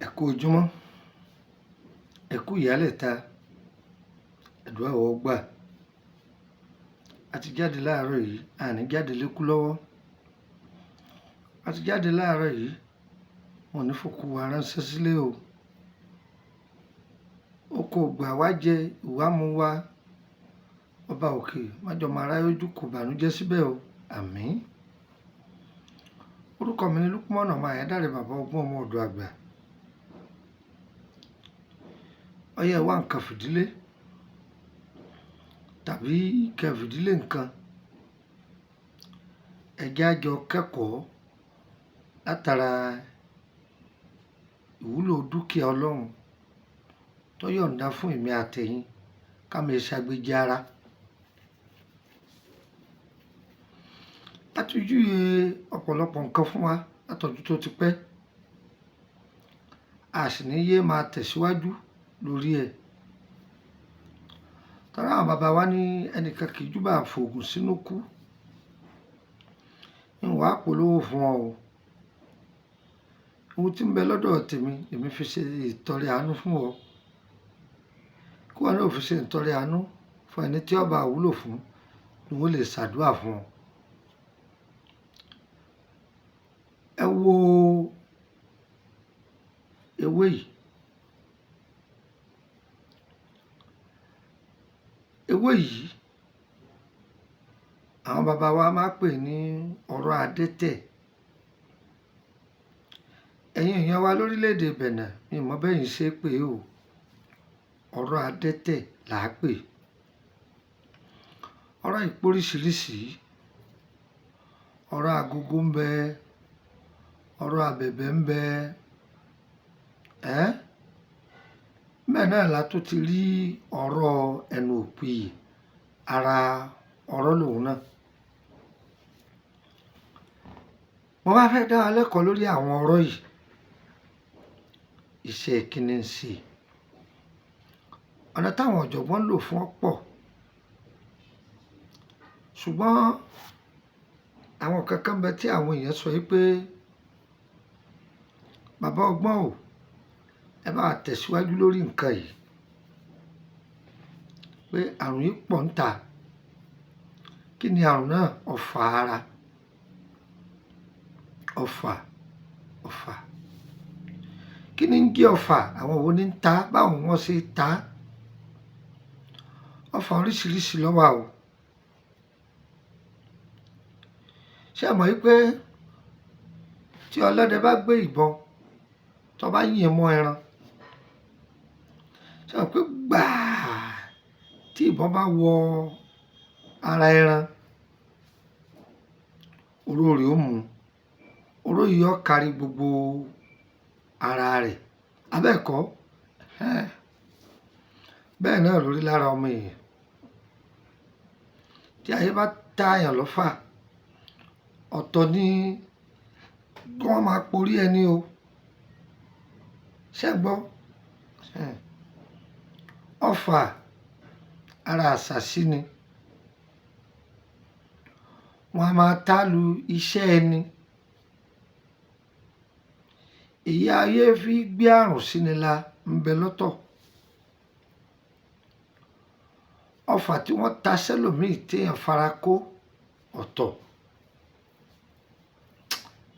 Ẹ kú ojúmọ́, ẹ kú ìyálẹ̀ta, àdúrà wa gbà. A ti jáde láàárọ̀ yìí, àní jáde lékú lọ́wọ́. A ti jáde láàárọ̀ yìí, wọn ò ní fòkú wa ránṣẹ́ sílé o. Oko ògbà wá jẹ ìwà mú wa. Ọba òkè májọ̀mọ́ aráyé ojú kò bànújẹ́ síbẹ̀ o. Àmín. Orúkọ mi ni Lúkúmọ́nà ọmọ Àyádáre bàbá ọgbọ́n ọmọ ọ̀dọ̀ àgbà. Ọyẹ wá nǹkan fìdílé tàbí kẹ́ fìdílé nǹkan. Ẹ jẹ́ á jọ kẹ́kọ̀ọ́ látara ìwúlò dúkìá Ọlọ́run tó yọ̀ǹda fún èmi àtẹ̀yin ká máa ṣàgbéjì ara. Láti júwe ọ̀pọ̀lọpọ̀ nǹkan fún wa látọ̀dún tó ti pẹ́. A sì ní yé máa tẹ̀síwájú lórí ẹ̀. Tọ́ra àwọn bàbá wa ní ẹnìkan kì í júbà fòògùn sínú kú. Ìwà polówó fún ọ o. Ohun tí ń bẹ lọ́dọ̀ tèmi èmi fi ṣe ìtọrẹ àánú fún ọ. Kí wọn náà fi ṣe ìtọrẹ àánú fún ẹni tí ó bá wúlò fún ni wọ́n lè ṣàdúrà fún ọ. Ẹ wo ewé yìí. Ewé yìí àwọn bàbá wa máa pè ní ọ̀rọ̀ Adete. Ẹ̀yin èèyàn wa lórílẹ̀‐èdè Benin mi mọ̀ bẹ́yìn ṣe pé o. Ọ̀rọ̀ Adete là á pè. Ọ̀rọ̀ ìporíṣiríṣi. Ọ̀rọ̀ agogo ń bẹ. Ọ̀rọ̀ abẹ̀bẹ̀ ń bẹ. Bẹ́ẹ̀ náà la tó ti rí ọ̀rọ̀ ẹnu òpì ara ọ̀rọ̀ lòun náà. Mo wá fẹ́ dá wa lẹ́kọ̀ọ́ lórí àwọn ọ̀rọ̀ yìí. Iṣẹ́ kíni ń ṣe. Ọ̀nà táwọn ọ̀jọ̀gbọ́n lò fún ọ̀pọ̀. Ṣùgbọ́n àwọn kankan bẹ tí àwọn èèyàn sọ wípé bàbá ọgbọ́n o, ẹ bá tẹ̀síwájú lórí nǹkan yìí. Pé àrùn yìí pọ̀ ń ta. Kí ni àrùn náà? Ọ̀fà ara. Ọ̀fà. Kí ni ń jẹ́ ọ̀fà? Àwọn wo ni ń ta? Báwo wọ́n ṣe ta? Ọ̀fà oríṣiríṣi ló wà o. Ṣé ẹ mọ̀ wípé tí ọlọ́dẹ bá gbé ìbọn tó bá yìn mọ́ ẹran, ṣé ẹ mọ̀ pé gbàá tí ìbọn bá wọ ara ẹran, oró rẹ̀ ó mú. Oró yìí ó kárí gbogbo ara rẹ̀. Abẹ́ẹ̀kọ́? Bẹ́ẹ̀ náà lórí lára ọmọ èèyàn. Tí ayé bá ta àyàn lọ́fà, ọ̀tọ̀ ni kí wọ́n máa porí ẹni o. Ṣé gbọ́? Ọ̀fà ara àṣàsí ni. Wọ́n á máa tálu iṣẹ́ ẹni. Èyí ayé fi gbé àrùn síni la ń bẹ lọ́tọ̀. Ọ̀fà tí wọ́n ta sẹ́lòmíì téèyàn fara kó ọ̀tọ̀.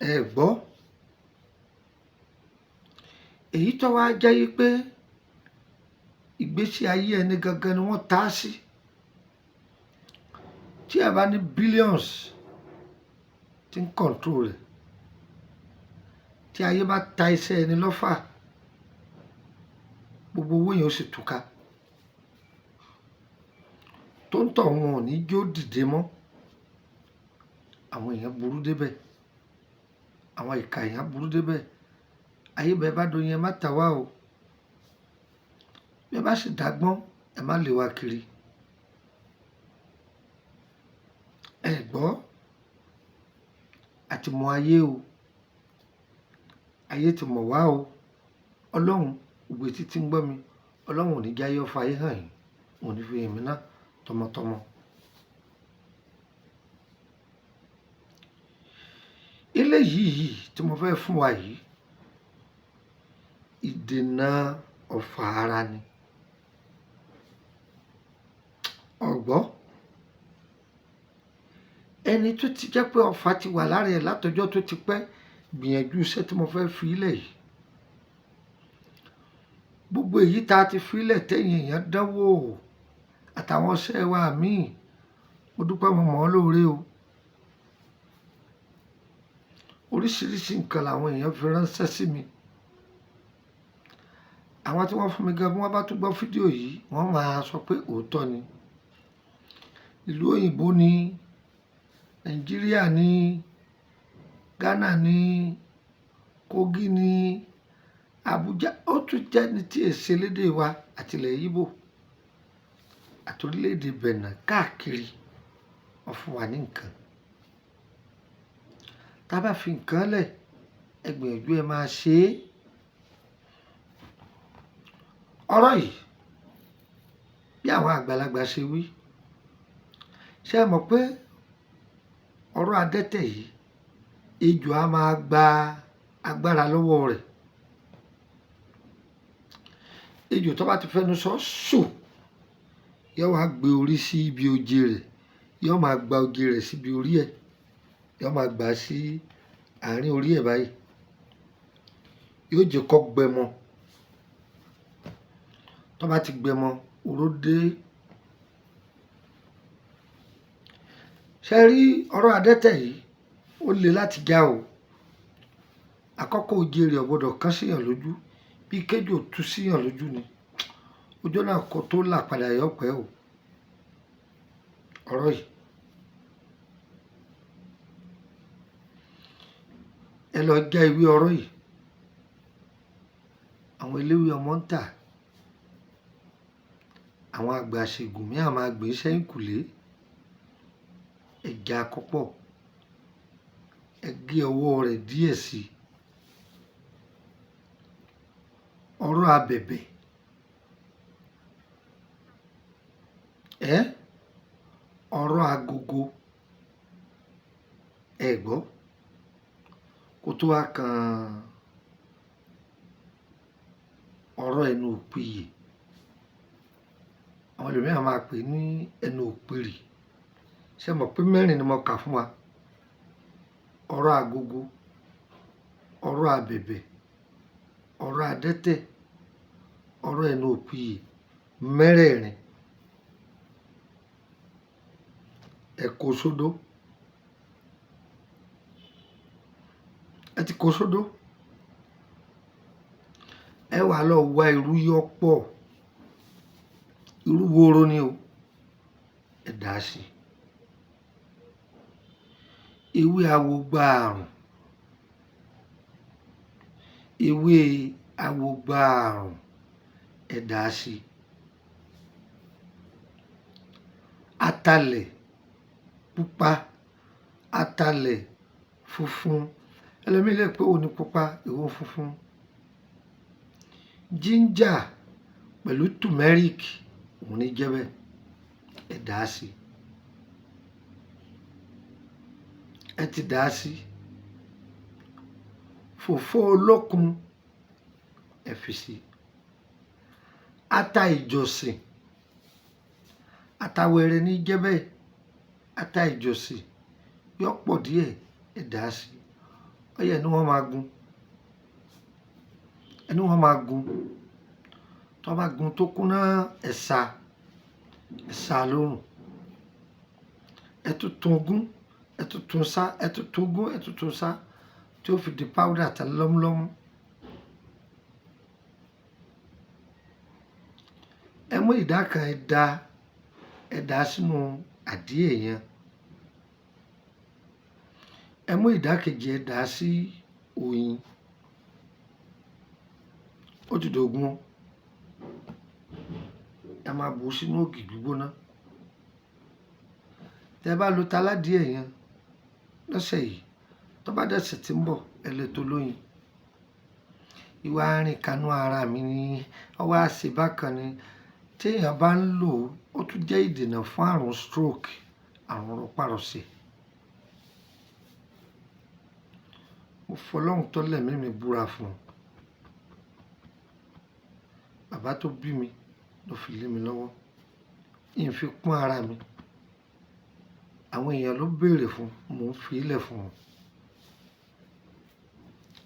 Ẹ gbọ́. Èyí tó wá jẹ́ wípé ìgbésí ayé ẹni gangan ni wọ́n ta á sí. Tí ẹ bá ní billions tí ń control rẹ̀, tí ayé bá ta iṣẹ́ ẹni lọ́fà, gbogbo owó yẹn ó sì túká. Tó ń tọ̀ wọn ò ní jó dìde mọ́. Àwọn èèyàn burú débẹ̀. Àwọn ìka èèyàn burú débẹ̀. Ayé bẹ́ẹ̀ bá doyin ẹ má ta wá o. Bí ẹ bá sì dágbọ́n ẹ má lé wa kiri. Ẹ gbọ́. A ti mọ ayé o. Ayé ti mọ̀ wá o. Ọlọ́run gbogbo etí tí ń gbọ́ mi. Ọlọ́run ò ní jáyé ọ̀fà ayé hàn yín. Wọn ò ní fi èmi náà tọmọtọmọ. Eléyìí tí mo fẹ́ fún wa yìí, ìdènà ọ̀fà ara ni. Ọ̀gbọ́ ẹni tó ti jẹ́ pé ọ̀fà ti wà lára ẹ̀ látọjọ́ tó ti pẹ́, gbìyànjú iṣẹ́ tí mo fẹ́ fi ilẹ̀ yìí. Gbogbo èyí tá a ti fi ilẹ̀ tẹ̀yìn èèyàn dánwò àtàwọn iṣẹ́ wa míì, mo dúpẹ́ mo mọ̀ ọ́ lóore o. Oríṣiríṣi nǹkan làwọn èèyàn fi ránṣẹ́ sí mi. Àwọn tí wọ́n fún mi gan bí wọ́n bá tún gbọ́ fídíò yìí, wọ́n máa sọ pé òótọ́ ni. Ìlú òyìnbó ni, Nàìjíríà ni, Ghana ni, Kogi ni, Abuja, ó tún jẹ́ ní tí èsè lédè wa àtìlẹ̀ Ìgbò àti orílẹ̀-èdè Benin káàkiri wọ́n fún wa ní nǹkan. Tá a bá fi nǹkan lẹ̀, ẹ gbìyànjú ẹ máa ṣe é. Ọ̀rọ̀ yìí bí àwọn àgbàlagbà ṣe wí, ṣé ẹ mọ̀ pé ọ̀rọ̀ Adete yìí, ejò á máa gba agbára lọ́wọ́ rẹ̀. Ejò tó bá ti fẹnu sọ ṣù, yóò wá gbé orí sí ibi oje rẹ̀, yóò máa gba oje rẹ̀ síbi orí ẹ̀, yóò máa gbà sí àárín orí ẹ̀ báyìí, yóò jẹ́ kó gbẹmọ. Tó bá ti gbẹmọ, oró dé. Ṣé rí ọ̀rọ̀ Adete yìí, ó le láti já o. Àkọ́kọ́ oje rẹ̀ ò gbọdọ̀ kán síyàn lójú, bí kéjò tú síyàn lójú ni. Ọjọ́ náà kó tó là padà yọ pẹ́ o. Ọ̀rọ̀ yìí ẹ lọ já ìwé ọ̀rọ̀ yìí, àwọn eléwé ọmọ ń tà, àwọn àgbà àṣègùn mi àmà gbé sẹ́yìn kùlé, ẹja àkọ́pọ̀, ẹ gé ọwọ́ rẹ̀ díẹ̀ sí i. Ọ̀rọ̀ abẹ̀bẹ̀, ọ̀rọ̀ agogo, ẹ gbọ́, kó tó wá kan ọ̀rọ̀ ẹnu òpìyè, àwọn ẹlòmíràn máa pè ní ẹnu òpìrì. Ṣé mọ̀ pé mẹ́rin ni mo kà fún wa? Ọ̀rọ̀ agogo, ọ̀rọ̀ abẹ̀bẹ̀, ọ̀rọ̀ Adete, ọ̀rọ̀ ẹnu òpìyè, mẹ́rẹ̀ẹ̀rin ẹ kó sódó. Ẹ ti kó sódó, ẹ wá lọ wá irú yọ pọ̀, irú wóró ni o, ẹ dà á sí. Ewé awogba àrùn, ewé awogba àrùn, ẹ dà á sí. Atalẹ̀ pupa, atalẹ̀ funfun, ẹlòmíì lè pé òun ni pupa, èwo funfun. Ginger pẹ̀lú turmeric, òun ní jẹ́ bẹ́ẹ̀, ẹ dà á sí. Ẹ ti dà á sí. Fòfó olókun ẹ fi sí. Ata ìjọsìn, ata wẹrẹ ní jẹ́ bẹ́ẹ̀, ata ìjọsìn yọ pọ̀ díẹ̀, ẹ dà á sí. Ọyẹ ẹnu wọn máa gun, ẹnu wọn máa gun. Tó bá gun tó kúnná, ẹ sá lórùn. Ẹ tuntun gún, ẹ tuntun sá, ẹ tuntun gún, ẹ tuntun sá, tí ó fi di powder tán lọ́múlọ́mú. Ẹ mú ìdá kan ẹ dà sínú àdíè yẹn. Ẹ mú ìdá kejì ẹ dà sí oyin. Ó ti dògún. Ẹ máa bù sínú ògì gbígbóná. Tẹ́ bá lo taládìẹ yẹn lọ́sẹ̀ yìí, tó bá dẹ̀sẹ̀ tí ń bọ̀, ẹ lè tó lóyin. Ìwà arìn kanú ara mi ni, ọwọ́ àṣẹ bákan ni. Tí èèyàn bá ń lò ó tún jẹ́ ìdènà fún àrùn stroke, àrùn rọpárọsẹ̀. Mo fọlọ́run tó lẹ̀mí mi búra fún un. bàbá tó bí mi ló fi lé mi lọ́wọ́, ìyẹn fi pọ́n ara mi, àwọn èèyàn ló béèrè fún, mò ń fi ilẹ̀ fún wọn.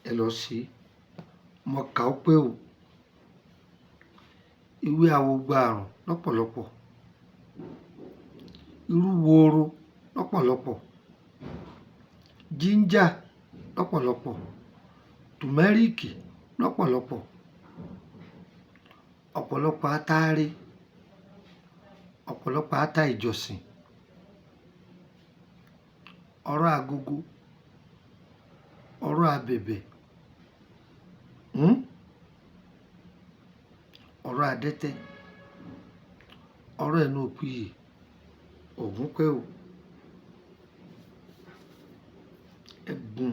Ẹ lọ sí mo kà ó pé o, ìwé awogba àrùn lọ́pọ̀lọpọ̀, irú wooro lọ́pọ̀lọpọ̀, jíńjà lọ́pọ̀lọpọ̀, tùmẹ́ríìkì lọ́pọ̀lọpọ̀, ọ̀pọ̀lọpọ̀ atááré, ọ̀pọ̀lọpọ̀ ata ìjọsìn, ọ̀rọ̀ agogo, ọ̀rọ̀ abẹ̀bẹ̀, ọ̀rọ̀ adẹ́tẹ̀, ọ̀rọ̀ ẹnu òpìyè, ògún pẹ́ o, ẹ̀gún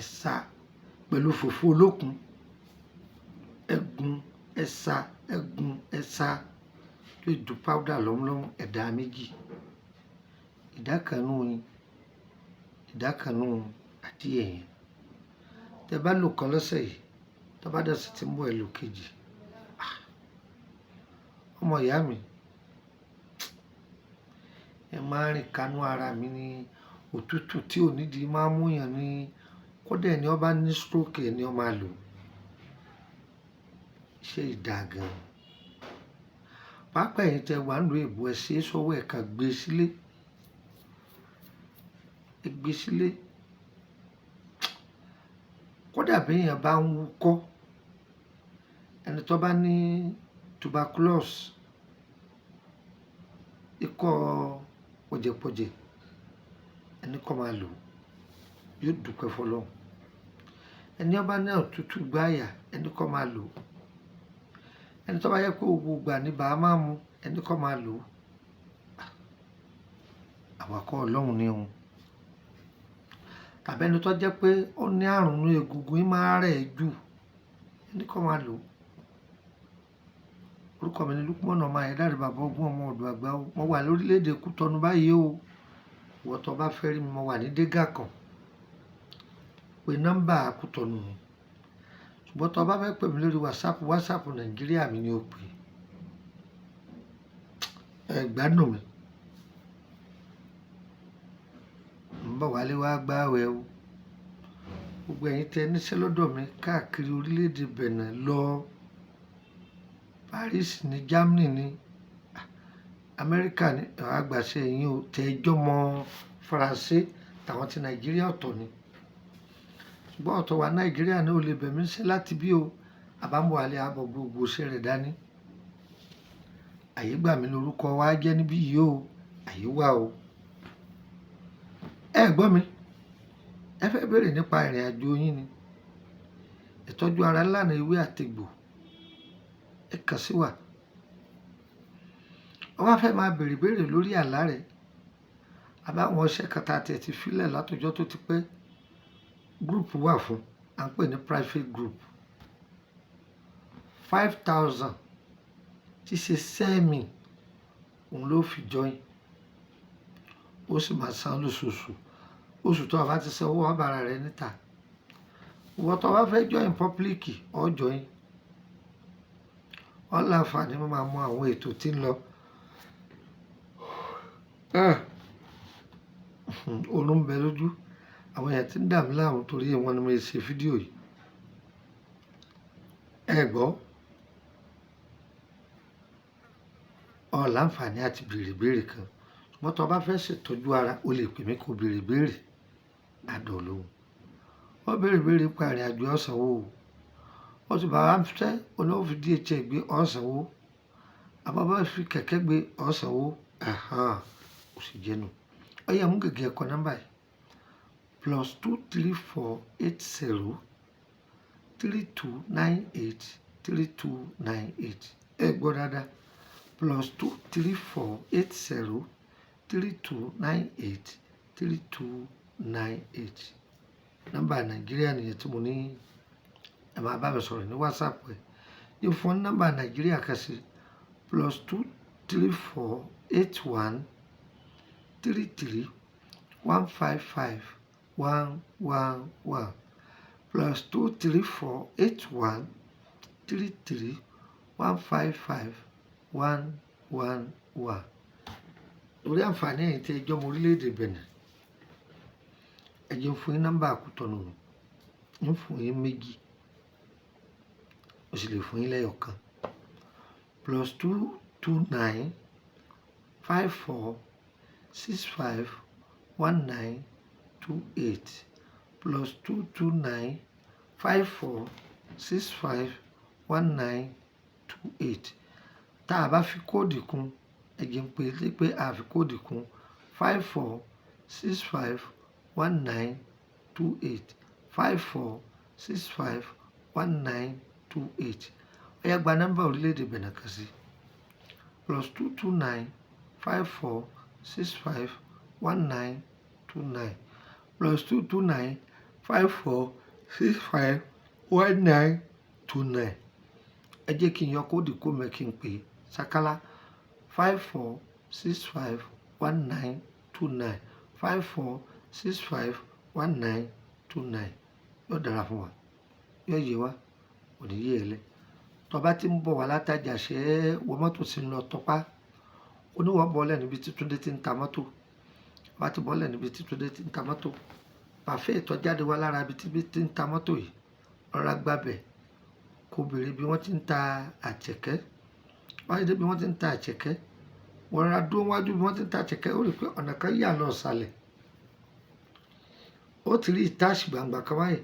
ẹ̀sà pẹ̀lú fùfú olókun, ẹ̀gún ẹ̀sà, ẹ̀gún ẹ̀sà tó ìdú páúdà lọ́múlọ́mú, ẹ̀dá méjì, ìdákanú yín, ìdákanú àti ẹ̀yìn. Tẹ bá lò kan lọ́sẹ̀ yìí, tó bá dẹ̀ sì ti ń bọ̀ ẹ lò kejì. Ọmọ ìyá mi, ẹ máa rìn kánú ara mi ní òtútù tí ò nídìí máa mú yàn ní, kódà ẹni ó bá ní stroke ẹni ó máa lò. Ṣé ìdá gan? Pápá ẹ̀yin tẹ wà ń lo èbó ẹ ṣe é sọ́wọ́ ẹ̀ kan gbé sílé, ẹ gbé sílé. Kódà bí èèyàn bá ń wúkọ́, ẹni tó bá ní tuberculosis, ikọ́ pọ̀jẹ̀pọ̀jẹ̀, ẹni kọ́ máa lò, yóò dúpẹ́ fọlọ́run. Ẹni ó bá ní òtútù gbáyà, ẹni kọ́ máa lò. Ẹni tó bá yẹ pé gbogbo ìgbà ní bàá máa mu, ẹni kọ́ máa lò. Àwàkọ́ Ọlọ́run ni òun. Tàbí ẹni tó jẹ́ pé ó ní àrùn inú egungun yìí máa rẹ̀ jù, ẹni kọ́ máa lò. Orúkọ mi ni Lukman ọmọ Ayédáre bàbá ogún ọmọ ọ̀dọ̀ àgbà o. Mo wà lórílẹ̀‐èdè Kútọ́nù báyìí o. Ìwọ tó bá fẹ́ rí mi, mo wà ní Dégà kan. Pé nọ́mbà Kútọ́nù mi. Ṣùgbọ́n tó bá fẹ́ pè mí lórí WhatsApp Nàìjíríà mi ni ó pè. Ẹ gbádùn mi. Ń bọ̀ wálé wá gbààwẹ̀ o. Gbogbo ẹ̀yin tẹ níṣẹ́ lọ́dọ̀ mi káàkiri orílẹ̀‐èdè Benin lọ. Paris ní Germany ní Amẹ́ríkà ní àgbàṣe yín o, tẹ ẹjọ́ mọ Faransé tàwọn ti Nàìjíríà ọ̀tọ̀ ni. Ṣùgbọ́n ọ̀tọ̀ wa Nàìjíríà náà ò lè bẹ̀mí ṣe láti bí o, àbámọ̀ alẹ́ àbọ̀ gbogbo ṣe rẹ̀ dání. Àyè gbà mí lórúkọ wa jẹ́ níbí yìí o, àyè wà o. Ẹ gbọ́ mi, ẹ fẹ́ béèrè nípa ìrìn àjò yín ni. Ìtọ́jú ara lánàá ewé àtegbò, ẹ kàn sí wa. Wọ́n wá fẹ́ máa béèrè lórí àlá rẹ̀. Àbáwọn ọṣẹ kàtà tẹ̀ ti filẹ̀ látọjọ́ tó ti pẹ́. Gúrùpù wà fún, à ń pè ní private group. 5,000 tí ṣe sẹ́ẹ̀mì òun ló fi join. Ó sì máa san lóṣooṣù. Oṣù tó bá ti san owó wá bára rẹ̀ níta. Ìwọ tó bá fẹ́ join public, ó join. Ó láǹfààní máa mọ àwọn ètò tí ń lọ. Orun ń bẹ lójú. Àwọn èèyàn tí ń dà mí láàmú torí wọn ni mo ṣe fídíò yìí. Ẹ gbọ́. Ó láǹfààní àti béèrè kan. Ṣùgbọ́n tó bá fẹ́ ṣètọ́jú ara, o lè pè mí kó béèrè. Àdọ̀ lóhùn. Ó béèrè pa ìrìn àjò ọ̀sánwó o. Ó sì bá wa ń fẹ́ olówó fi DHL gbé ọ̀sánwó. Àbábá fi kẹ̀kẹ́ gbé ọ̀sánwó. Ó sì jẹ́nu. Ó yẹ mú gègé ẹ̀kọ́ nọ́mbà yìí. +23480 3298 3298. Ẹ gbọ́ dáadáa. +23480 3298 3298. Nọ́mbà Nàìjíríà nìyẹn tí mo ní ẹ máa bá mi sọ̀rọ̀ ní WhatsApp ẹ̀. Ní fún nọ́mbà Nàìjíríà kan sí +23481 33 155 111 +23481 33 155-111. Lórí àǹfààní ẹ̀yin tí ẹ jẹ́ ọmọ orílẹ̀-èdè Benin, ẹ jẹ́ n fún yín nọ́mbà Kútọ̀nù, ń fún yín méjì, ó sì lè fún yín lẹ́yọ̀kan. +229-5465-1928 +229-5465-1928. Tá a bá fi kóòdì kún, ẹ jẹ́ n pé a fi kóòdì kún 5465-1928 5465-1928. Ó yá gba nọ́mbà orílẹ̀-èdè Benin kan sí +229-5465-1929 +229-5465-1929. ẹ jẹ́ kí n yọ kóòdì kó mẹ́ kí n pè sákálá 5465-1929 5465-1929. yóò dára fún wa, yóò yé wa, kò ní yé ẹ lẹ́. tó bá ti ń bọ̀ wá látàjà ṣẹ́ wọ mọ́tò sí ń lọ Tọ́pá, oníwọ̀ bọ́ọ̀lẹ̀ níbi tí Túndé ti ń ta mọ́tò. Bá ti bọ́ọ̀lẹ̀ níbi tí Túndé ti ń ta mọ́tò, pàfẹ́ ìtọ́jáde wá lára ibi tí ti ń ta mọ́tò yìí, rọra gbàbẹ̀ kó béèrè bí wọ́n ti ń ta àjẹ̀kẹ́. Wáyé débi wọ́n ti ń ta àjẹ̀kẹ́, wọ́n rọra dúró wájú bí wọ́n ti ń ta àjẹ̀kẹ́, ó rí i pé ọ̀nà kan yà lọ sàlẹ̀. ó ti rí ìtaàsì gbangba kan báyìí,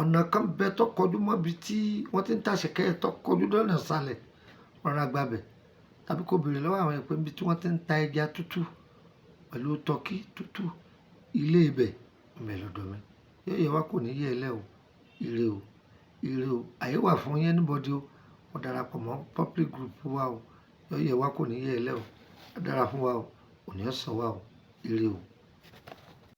ọ̀nà kan bẹ tó kọjú mọ́ ibi tí wọ́n ti ń ta àjẹ̀kẹ́ tó kọjú lọ́nà sàlẹ̀, rọra gbàbẹ̀. Tàbí kó béèrè lọ́wọ́ àwọn èèyàn pé níbi tí wọ́n ti ń ta ẹja tútù pẹ̀lú tọ́kì tútù, ilé ibẹ̀ lọ́dọ̀ mi. yóò yẹ wá, kò ní yé ẹ lẹ́ o. Ire o, ire o. Àyè wà fún yín anybody o. Wọ́n darapọ̀ mọ́ public group wa o. yóò yẹ wá, kò ní yé ẹ lẹ́ o. Ó dára fún wa o, òní ọ̀sán wa o. Ire o.